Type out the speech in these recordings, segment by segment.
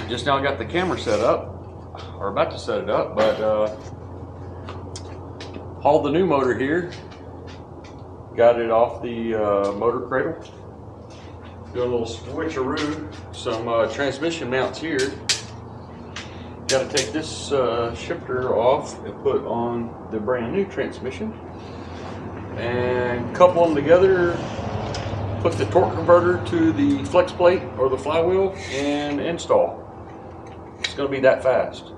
Just now I got the camera set up, or about to set it up, but hauled the new motor here. Got it off the motor cradle. Do a little switcheroo, some transmission mounts here. Got to take this shifter off and put on the brand new transmission. And couple them together, put the torque converter to the flex plate or the flywheel and install. It's going to be that fast.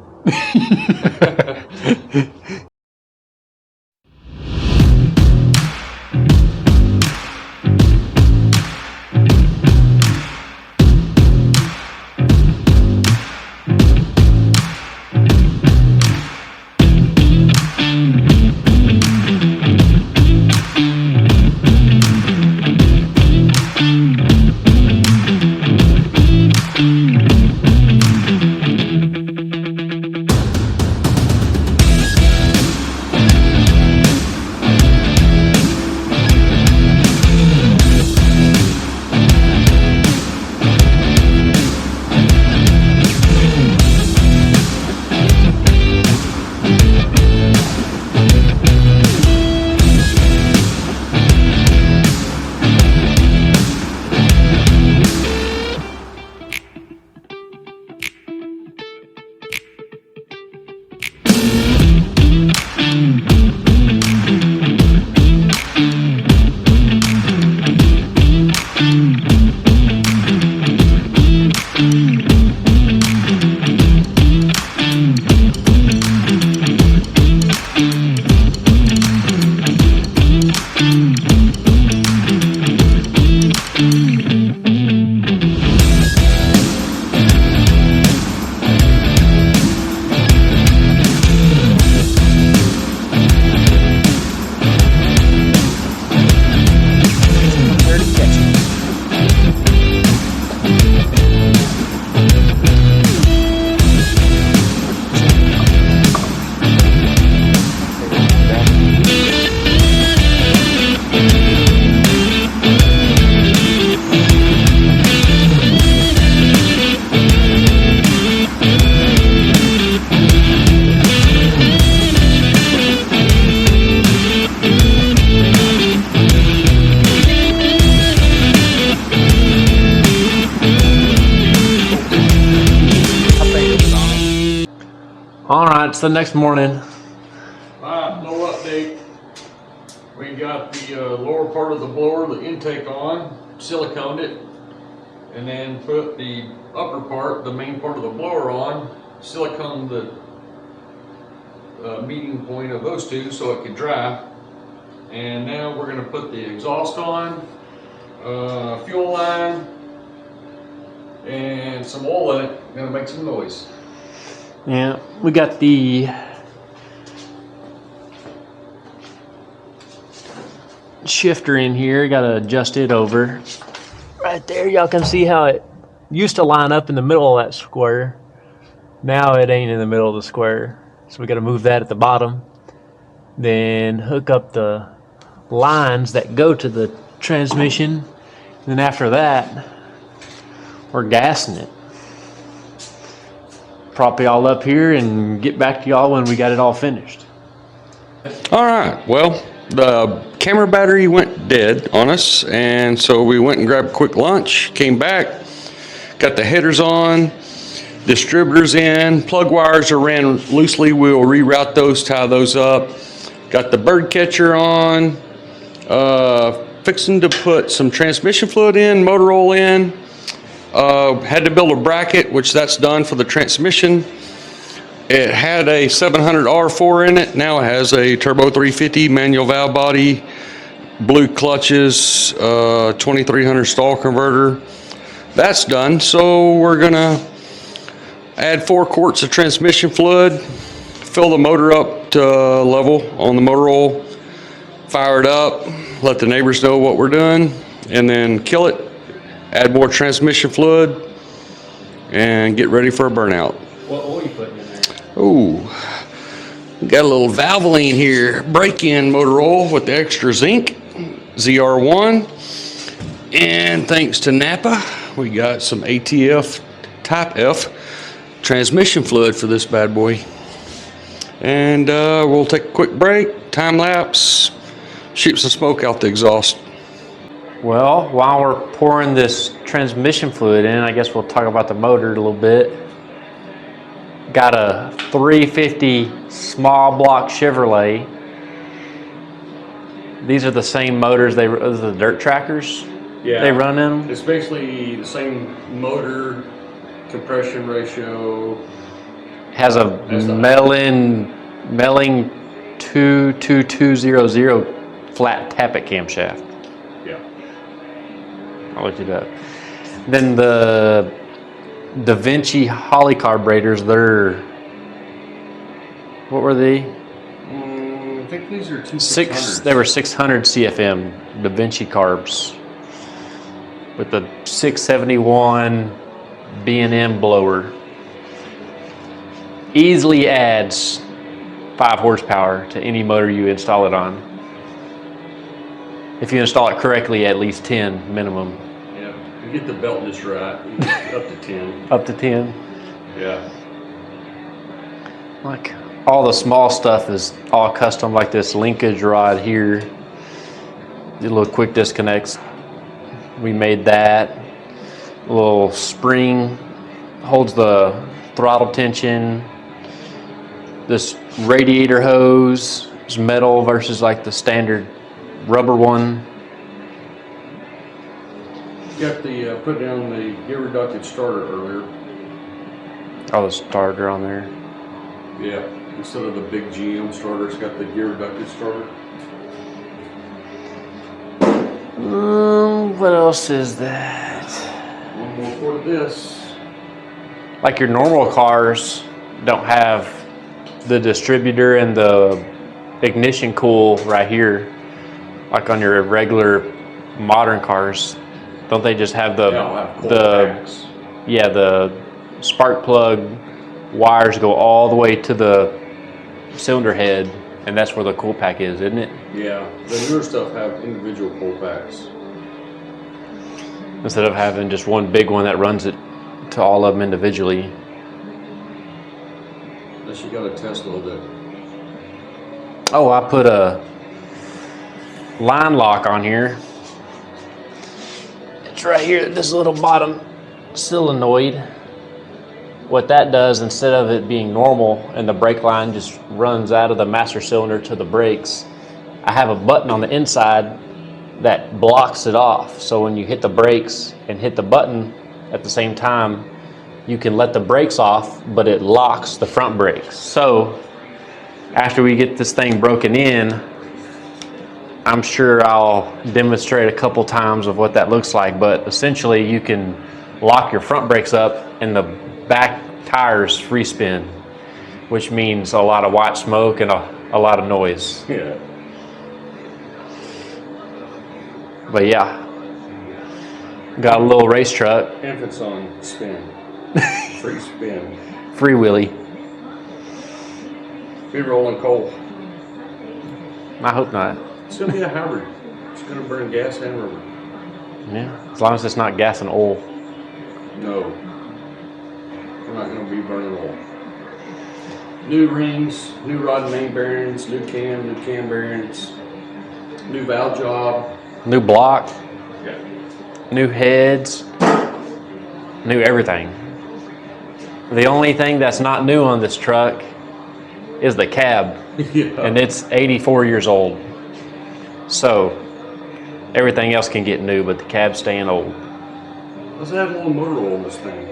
Alright, it's the next morning. Alright, no update. We got the lower part of the blower, the intake on, siliconed it, and then put the upper part, the main part of the blower on, siliconed the meeting point of those two so it could dry. And now we're going to put the exhaust on, fuel line, and some oil in it. Going to make some noise. Yeah, we got the shifter in here. Got to adjust it over. Right there, y'all can see how it used to line up in the middle of that square. Now it ain't in the middle of the square. So we got to move that at the bottom. Then hook up the lines that go to the transmission. And then after that, we're gassing it. Prop y'all up here and get back to y'all when we got it all finished. All right, well, the camera battery went dead on us, and so we went and grabbed a quick lunch, came back, got the headers on, distributors in, plug wires are ran loosely. We'll reroute those, tie those up. Got the bird catcher on, fixing to put some transmission fluid in, motor oil in. Had to build a bracket, which that's done for the transmission. It had a 700 R4 in it. Now it has a turbo 350 manual valve body, blue clutches, 2300 stall converter. That's done. So we're gonna add 4 quarts of transmission fluid, fill the motor up to level on the motor oil, fire it up, let the neighbors know what we're doing, and then kill it. Add more transmission fluid and get ready for a burnout. What oil you putting in there? Ooh, got a little Valvoline here, break-in motor oil with the extra zinc, ZR1. And thanks to Napa, we got some ATF Type F transmission fluid for this bad boy. And we'll take a quick break, time lapse, shoot some smoke out the exhaust. Well, while we're pouring this transmission fluid in, I guess we'll talk about the motor a little bit. Got a 350 small block Chevrolet. These are the same motors as the dirt trackers they run in them. It's basically the same motor, compression ratio. Has a Melling 22200 flat tappet camshaft. Yeah. I looked it up. Then the Da Vinci Holley carburetors, what were they? I think these are They were 600 CFM Da Vinci carbs with the 671 B&M blower. Easily adds 5 horsepower to any motor you install it on. If you install it correctly, at least 10 minimum. Yeah, you get the belt just right, up to 10. Up to 10. Yeah. Like all the small stuff is all custom, like this linkage rod here. The little quick disconnects. We made that. A little spring holds the throttle tension. This radiator hose is metal versus like the standard rubber one. You got the put down the gear reducted starter earlier. Oh, the starter on there. Yeah, instead of the big GM starter, it's got the gear reducted starter. What else is that? One more for this. Like your normal cars don't have the distributor and the ignition coil right here, like on your regular modern cars. Don't they just have the spark plug wires go all the way to the cylinder head, and that's where the cool pack is, isn't it? Yeah, the newer stuff have individual pull packs. Instead of having just one big one that runs it to all of them individually. Unless you got a Tesla that. Oh, I put a line lock on here. It's right here, this little bottom solenoid. What that does, instead of it being normal and the brake line just runs out of the master cylinder to the brakes, I have a button on the inside that blocks it off. So when you hit the brakes and hit the button at the same time, you can let the brakes off, but it locks the front brakes. So after we get this thing broken in, I'm sure I'll demonstrate a couple times of what that looks like, but essentially you can lock your front brakes up and the back tires free spin, which means a lot of white smoke and a lot of noise. Yeah. But yeah, got a little race truck. If it's on spin. Free spin. Free wheelie. Be rolling coal. I hope not. It's going to be a hybrid. It's going to burn gas and rubber. Yeah, as long as it's not gas and oil. No. We're not going to be burning oil. New rings, new rod and main bearings, new cam bearings, new valve job. New block, Yeah. new heads, new everything. The only thing that's not new on this truck is the cab, Yeah. and it's 84 years old. So everything else can get new, but the cab's staying old. Let's add a little motor oil in this thing.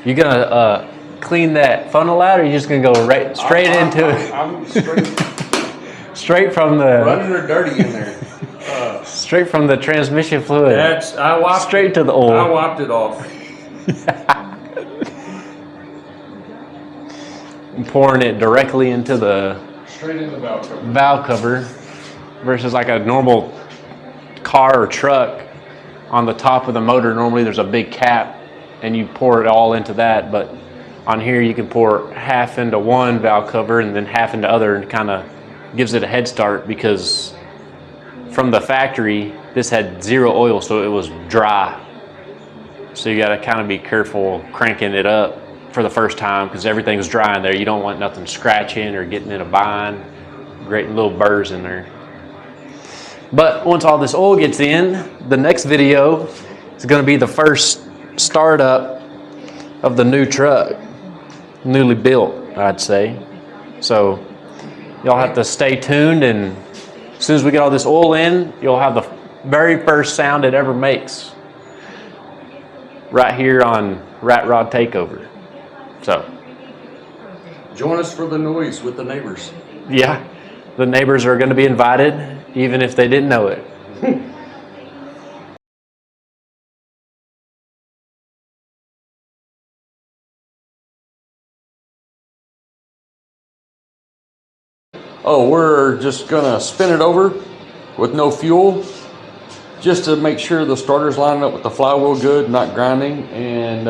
You gonna clean that funnel out, or you just gonna go right straight into it? I'm straight Straight from the running or dirty in there. straight from the transmission fluid. I wiped Straight to the oil. I wiped it off. And pouring it directly into the Straight in the valve cover. valve cover versus like a normal car or truck on the top of the motor. Normally there's a big cap and you pour it all into that, but on here you can pour half into one valve cover and then half into other, and kind of gives it a head start, because from the factory this had zero oil, so it was dry. So you got to kind of be careful cranking it up for the first time because everything's dry in there. You don't want nothing scratching or getting in a bind, great little burrs in there. But once all this oil gets in, the next video is going to be the first startup of the new truck, newly built, I'd say. So y'all have to stay tuned, and as soon as we get all this oil in, you'll have the very first sound it ever makes right here on Rat Rod Takeover. So Join us for the noise with the neighbors. yeah, the neighbors are going to be invited even if they didn't know it. Oh, we're just gonna spin it over with no fuel, just to make sure the starter's lining up with the flywheel good, not grinding, and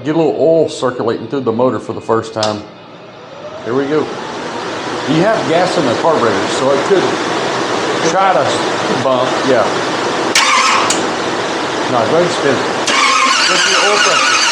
get a little oil circulating through the motor for the first time. Here we go. You have gas in the carburetor, so it could try to bump. Yeah. No, go ahead and spin it. Get the oil pressure.